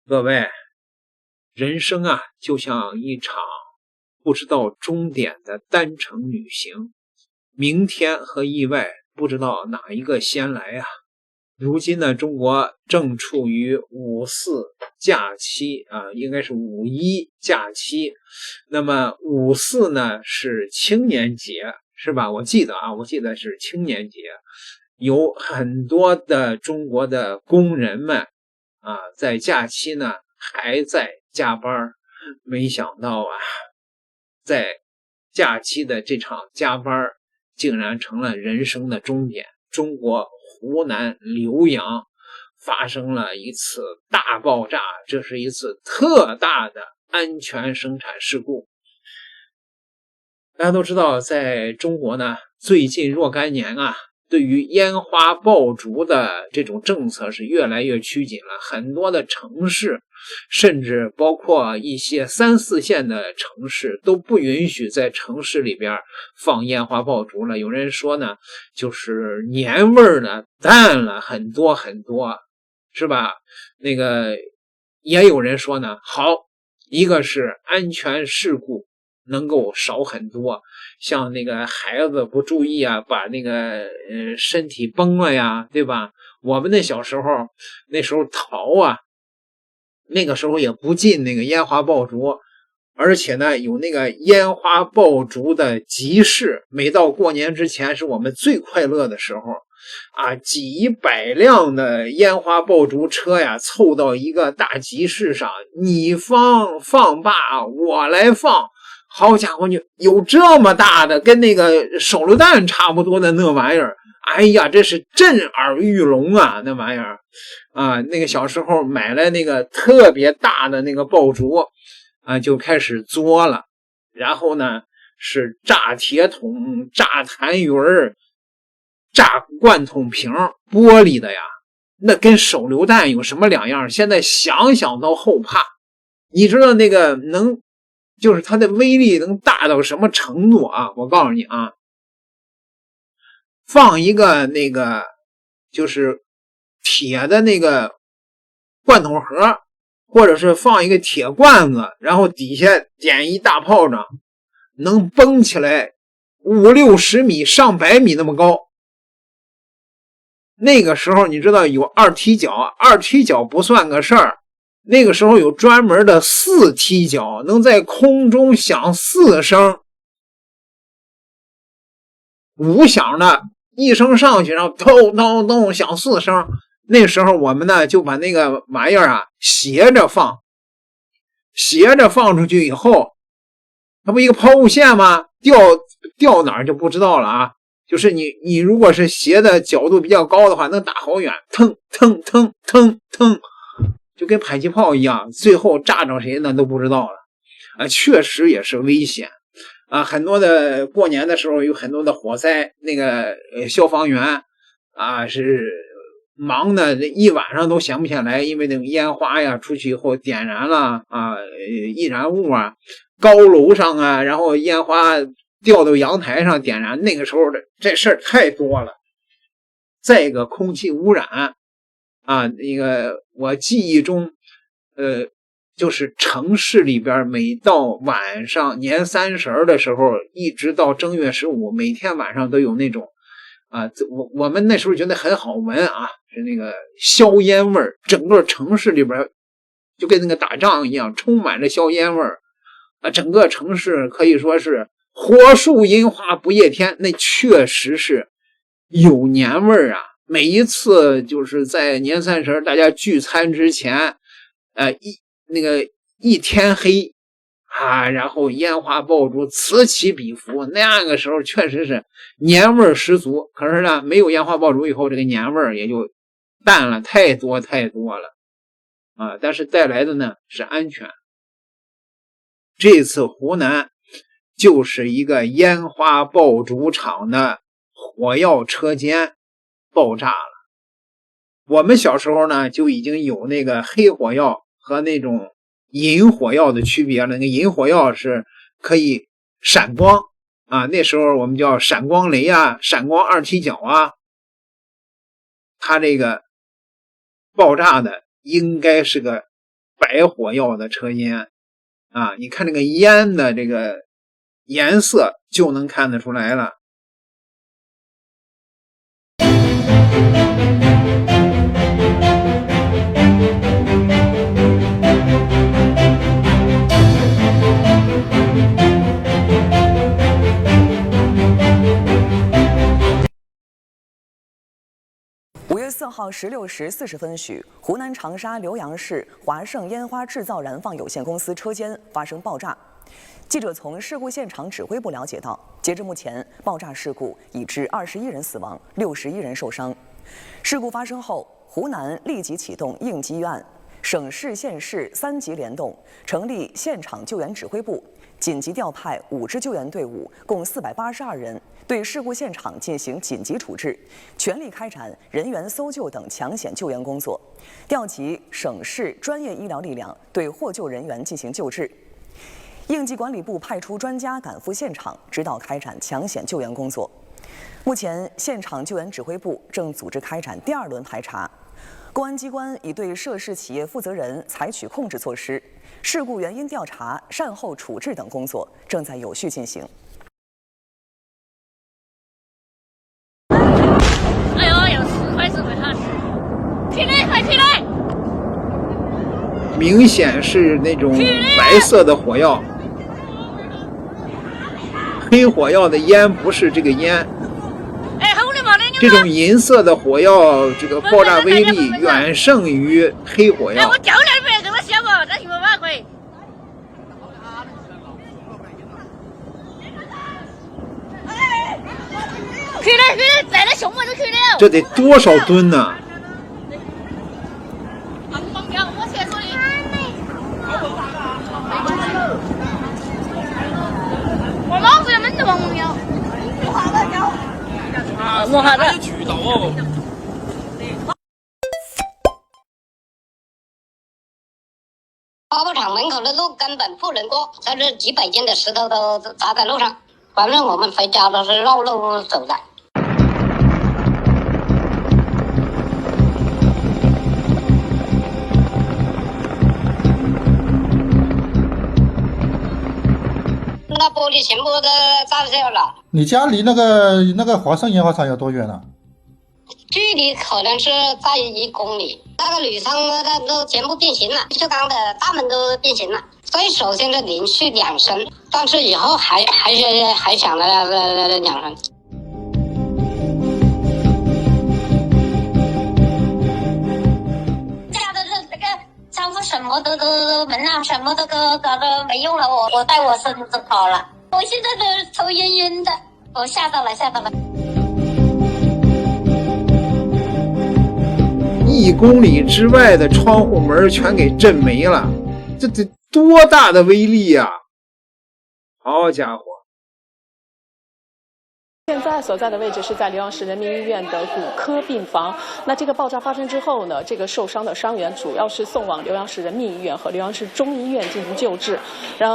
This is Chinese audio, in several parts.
各位，人生啊，就像一场不知道终点的单程旅行，明天和意外不知道哪一个先来啊。如今呢，中国正处于五四假期啊，应该是五一假期。那么五四呢是青年节，是吧？我记得是青年节，有很多的中国的工人们啊，在假期呢还在加班。没想到啊，在假期的这场加班竟然成了人生的终点。中国湖南浏阳发生了一次大爆炸，这是一次特大的安全生产事故。大家都知道，在中国呢，最近若干年啊，对于烟花爆竹的这种政策是越来越趋紧了。很多的城市，甚至包括一些3、4线的城市都不允许在城市里边放烟花爆竹了。有人说呢，就是年味儿呢淡了很多很多，是吧？那个也有人说呢，好，一个是安全事故能够少很多，像那个孩子不注意啊，把那个身体崩了呀，对吧？我们那小时候那时候逃啊，那个时候也不进那个烟花爆竹，而且呢有那个烟花爆竹的集市，每到过年之前是我们最快乐的时候啊，几百辆的烟花爆竹车呀凑到一个大集市上，你放罢我来放。好家伙，有这么大的，跟那个手榴弹差不多的那玩意儿，哎呀，这是震耳欲聋啊，那玩意儿啊！那个小时候买了那个特别大的那个爆竹啊，就开始作了，然后呢是炸铁桶、炸痰盂、炸罐桶瓶，玻璃的呀，那跟手榴弹有什么两样？现在想想都后怕。你知道那个就是它的威力能大到什么程度啊？我告诉你啊，放一个那个就是铁的那个罐头盒，或者是放一个铁罐子，然后底下点一大炮仗，能蹦起来5、60米、上百米那么高。那个时候你知道有2踢脚，2踢脚不算个事儿。那个时候有专门的4踢脚，能在空中响4声，5响的，一声上去，然后咚咚咚响4声。那时候我们呢就把那个玩意儿啊斜着放出去以后，它不一个抛物线吗？掉哪儿就不知道了啊。就是你如果是斜的角度比较高的话，能打好远，腾腾腾腾腾。就跟迫击炮一样，最后炸着谁呢都不知道了啊！确实也是危险啊！很多的过年的时候有很多的火灾，那个消防员啊是忙的一晚上都闲不下来，因为那个烟花呀出去以后点燃了啊，易燃物啊，高楼上啊，然后烟花掉到阳台上点燃，那个时候的这事儿太多了。再一个空气污染。啊，那个我记忆中，就是城市里边每到晚上年30的时候，一直到正月15，每天晚上都有那种啊，我们那时候觉得很好闻啊，是那个硝烟味儿，整个城市里边就跟那个打仗一样，充满着硝烟味儿啊，整个城市可以说是火树银花不夜天，那确实是有年味儿啊。每一次就是在年30大家聚餐之前，一天黑啊，然后烟花爆竹此起彼伏，那个时候确实是年味十足。可是呢，没有烟花爆竹以后，这个年味也就淡了太多了啊！但是带来的呢是安全。这次湖南就是一个烟花爆竹厂的火药车间爆炸了。我们小时候呢就已经有那个黑火药和那种银火药的区别了。那个银火药是可以闪光啊，那时候我们叫闪光雷啊，闪光2踢脚啊。它这个爆炸的应该是个白火药的车烟啊，你看这个烟的这个颜色就能看得出来了。5月4号16时40分许，湖南长沙浏阳市华盛烟花制造燃放有限公司车间发生爆炸。记者从事故现场指挥部了解到，截至目前，爆炸事故已致21人死亡，61人受伤。事故发生后，湖南立即启动应急预案，省市县市3级联动，成立现场救援指挥部，紧急调派5支救援队伍，共482人，对事故现场进行紧急处置，全力开展人员搜救等抢险救援工作，调集省市专业医疗力量对获救人员进行救治。应急管理部派出专家赶赴现场，指导开展抢险救援工作。目前，现场救援指挥部正组织开展第2轮排查，公安机关已对涉事企业负责人采取控制措施，事故原因调查、善后处置等工作正在有序进行。哎呦，有10块是为啥事？起来，快起来！明显是那种白色的火药，黑火药的烟不是这个烟。这种银色的火药，这个爆炸威力远胜于黑火药。我掉下来不要跟他笑嘛，这是我妈鬼。去了，在那胸门都去了。这得多少吨呢？我先说你。我老子要闷着王蒙幺。摸下的。渠道哦。花圃场门口的路根本不能过，这是几百斤的石头都砸在路上，反正我们回家都是绕路走的。那玻璃全部都炸掉了。你家离那个华盛烟花厂有多远啊？距离可能是在1公里。那个铝窗都全部变形了，不锈钢的大门都变形了。所以首先是连续2声，但是以后还响了2声。家的这个窗户什么都门啊什么都搞得没用了，我带我孙子跑了，我现在都头晕晕的，我吓到了。1公里之外的窗户门全给震没了，这得多大的威力呀！好家伙！现在所在的位置是在浏阳市人民医院的骨科病房。那这个爆炸发生之后呢，这个受伤的伤员主要是送往浏阳市人民医院和浏阳市中医院进行救治。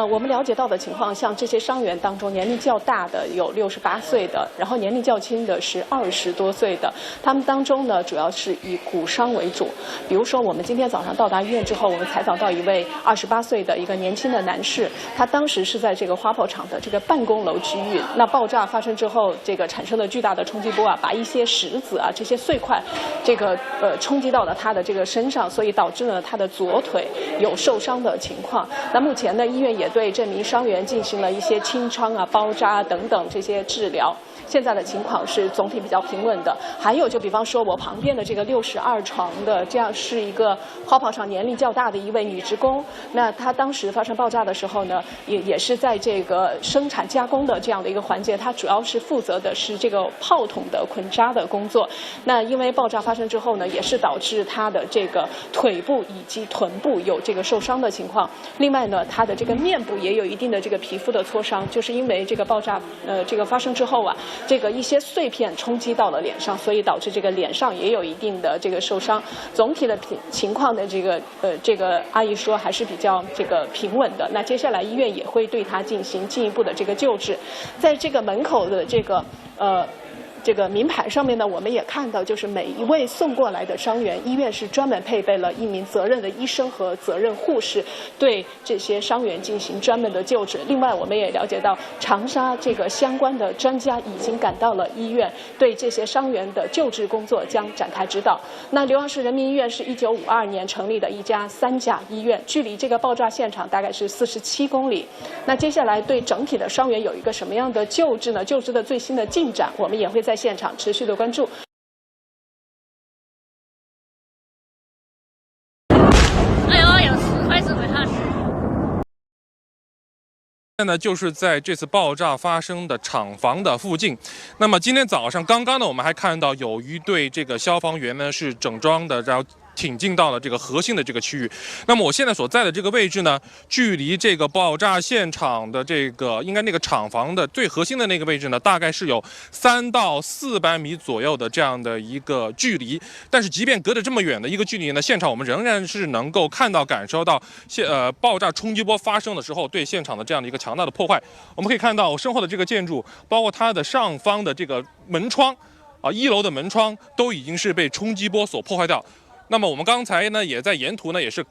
我们了解到的情况，像这些伤员当中，年龄较大的有68岁的，然后年龄较轻的是20多岁的。他们当中呢，主要是以骨伤为主。比如说，我们今天早上到达医院之后，我们采访到一位28岁的一个年轻的男士，他当时是在这个花炮厂的这个办公楼区域。那爆炸发生之后，这个产生了巨大的冲击波啊，把一些石子啊这些碎块，冲击到了他的这个身上，所以导致了他的左腿有受伤的情况。那目前呢，医院也对这名伤员进行了一些清创啊、包扎等等这些治疗。现在的情况是总体比较平稳的。还有就比方说我旁边的这个62床的，这样是一个花炮厂年龄较大的一位女职工。那她当时发生爆炸的时候呢，也是在这个生产加工的这样的一个环节，她主要是负责的是这个炮筒的捆扎的工作。那因为爆炸发生之后呢，也是导致她的这个腿部以及臀部有这个受伤的情况。另外呢，她的这个面部也有一定的这个皮肤的挫伤，就是因为这个爆炸这个发生之后啊，这个一些碎片冲击到了脸上，所以导致这个脸上也有一定的这个受伤。总体的情况的这个阿姨说还是比较这个平稳的。那接下来医院也会对她进行进一步的这个救治。在这个门口的这个这个名牌上面呢，我们也看到，就是每一位送过来的伤员，医院是专门配备了一名责任的医生和责任护士，对这些伤员进行专门的救治。另外，我们也了解到，长沙这个相关的专家已经赶到了医院，对这些伤员的救治工作将展开指导。那浏阳市人民医院是1952年成立的一家3甲医院，距离这个爆炸现场大概是47公里。那接下来对整体的伤员有一个什么样的救治呢？救治的最新的进展，我们也会在现场持续的关注。哎呦，有10块钱回下去。现在就是在这次爆炸发生的厂房的附近。那么今天早上刚刚呢，我们还看到有一队这个消防员呢是整装的，然后挺进到了这个核心的这个区域。那么我现在所在的这个位置呢，距离这个爆炸现场的这个应该那个厂房的最核心的那个位置呢，大概是有3到400米左右的这样的一个距离。但是即便隔着这么远的一个距离呢，现场我们仍然是能够看到、感受到爆炸冲击波发生的时候对现场的这样的一个强大的破坏。我们可以看到我身后的这个建筑，包括它的上方的这个门窗，1楼的门窗都已经是被冲击波所破坏掉。那么我们刚才呢，也在沿途呢，也是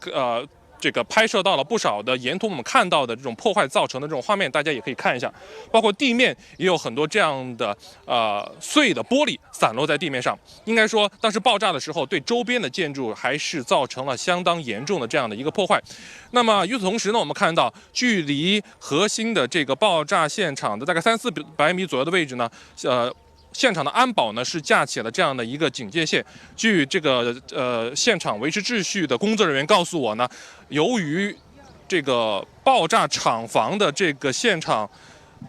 这个拍摄到了不少的沿途我们看到的这种破坏造成的这种画面，大家也可以看一下，包括地面也有很多这样的碎的玻璃散落在地面上。应该说，当时爆炸的时候，对周边的建筑还是造成了相当严重的这样的一个破坏。那么与此同时呢，我们看到距离核心的这个爆炸现场的大概300-400米左右的位置呢，现场的安保呢是架起了这样的一个警戒线。据这个现场维持秩序的工作人员告诉我呢，由于这个爆炸厂房的这个现场，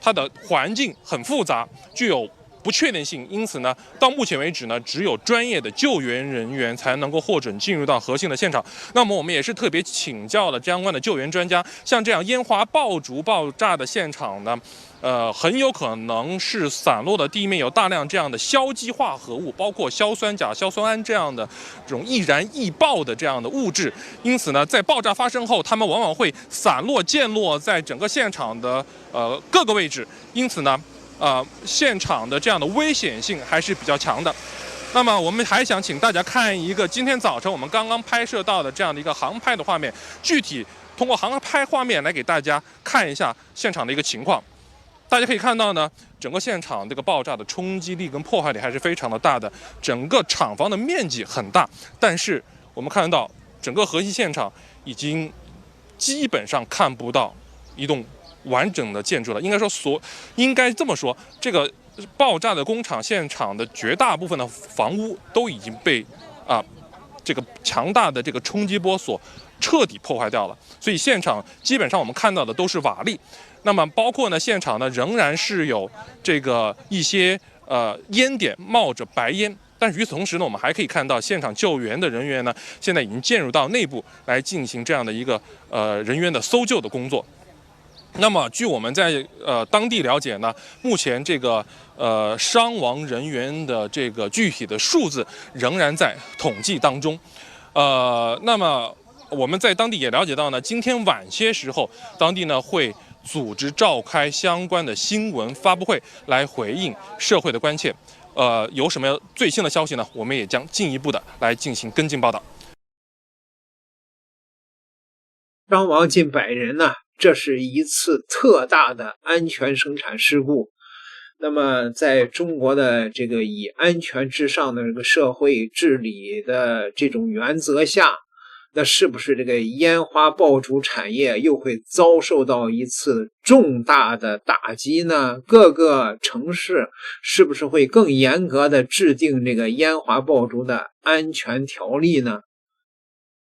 它的环境很复杂，具有不确定性，因此呢，到目前为止呢，只有专业的救援人员才能够获准进入到核心的现场。那么我们也是特别请教了相关的救援专家，像这样烟花爆竹爆炸的现场呢，很有可能是散落的地面有大量这样的硝基化合物，包括硝酸钾、硝酸铵这样的这种易燃易爆的这样的物质。因此呢，在爆炸发生后，它们往往会散落溅落在整个现场的各个位置。因此呢，现场的这样的危险性还是比较强的。那么我们还想请大家看一个今天早晨我们刚刚拍摄到的这样的一个航拍的画面，具体通过航拍画面来给大家看一下现场的一个情况。大家可以看到呢，整个现场这个爆炸的冲击力跟破坏力还是非常的大的，整个厂房的面积很大，但是我们看到整个核心现场已经基本上看不到一栋完整的建筑了。应该这么说，这个爆炸的工厂现场的绝大部分的房屋都已经被这个强大的这个冲击波所彻底破坏掉了，所以现场基本上我们看到的都是瓦砾。那么包括呢，现场呢仍然是有这个一些烟点冒着白烟，但是与此同时呢，我们还可以看到现场救援的人员呢，现在已经进入到内部来进行这样的一个人员的搜救的工作。那么据我们在当地了解呢，目前这个伤亡人员的这个具体的数字仍然在统计当中。那么我们在当地也了解到呢，今天晚些时候，当地呢会组织召开相关的新闻发布会来回应社会的关切。有什么最新的消息呢？我们也将进一步的来进行跟进报道。伤亡近100人呢，这是一次特大的安全生产事故。那么在中国的这个以安全至上的这个社会治理的这种原则下，那是不是这个烟花爆竹产业又会遭受到一次重大的打击呢？各个城市是不是会更严格的制定这个烟花爆竹的安全条例呢？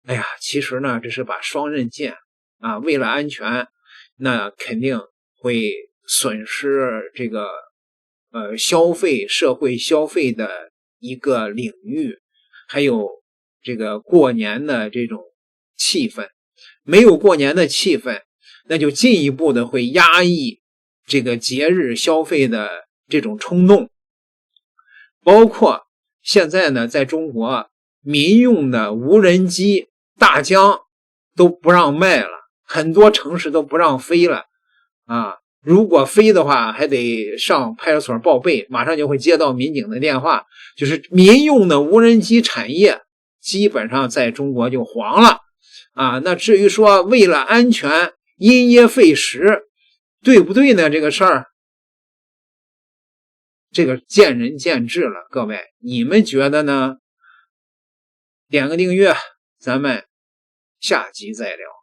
哎呀，其实呢，这是把双刃剑啊，为了安全，那肯定会损失这个社会消费的一个领域，还有这个过年的这种气氛。没有过年的气氛，那就进一步的会压抑这个节日消费的这种冲动。包括现在呢，在中国民用的无人机大疆都不让卖了，很多城市都不让飞了啊！如果飞的话，还得上派出所报备，马上就会接到民警的电话。就是民用的无人机产业基本上在中国就黄了啊。那至于说为了安全因噎废食，对不对呢？这个事儿，这个见仁见智了。各位，你们觉得呢？点个订阅，咱们下集再聊。